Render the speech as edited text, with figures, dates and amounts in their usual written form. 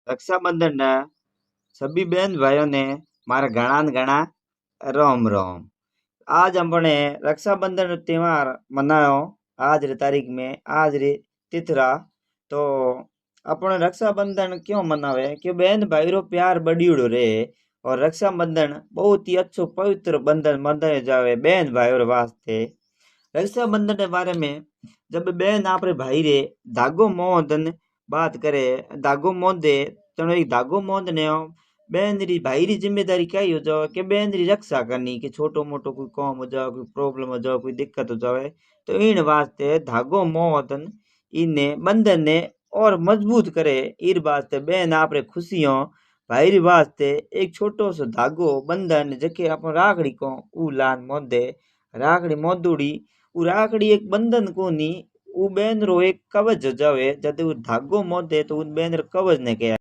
रक्षाबंधन न सभी बहन भाइयों ने मारा घना न घना रोम रोम। आज हमने रक्षाबंधन रो त्योहार मनायो आज री तारीख में आज री तिथरा। तो अपने रक्षाबंधन क्यों मनावे कि बहन भाई रो प्यार बढ़ियोड़ो रहे और रक्षाबंधन बहुत ही अच्छो पवित्र बंधन मनायो जावे बहन भाई रो वास्ते। रक्षाबंधन के बारे में जब बहन आपरे भाई रे धागो मोदन बात करे धागो मोदे तो एक धागो मोदने बहन री भाई री जिम्मेदारी क्या हो जाए कि बहन री रक्षा करनी कि छोटो मोटो कोई काम हो जाए कोई प्रॉब्लम हो जाए कोई दिक्कत हो जाए तो इन वास्ते धागो मोदन इने बंधन ने और मजबूत करे। इन वास्ते बहन आपरे खुशियों भाई री वास्ते एक छोटो सो धागो बंधन जके अपन राखड़ी को ऊ लान मोदे राखड़ी मोदुड़ी ऊ राखड़ी एक बंधन कोनी ऊ बहन रो एक कवच हो जावे जद ऊ धागो मोदे तो ऊ बहन रो कवच ने कहे।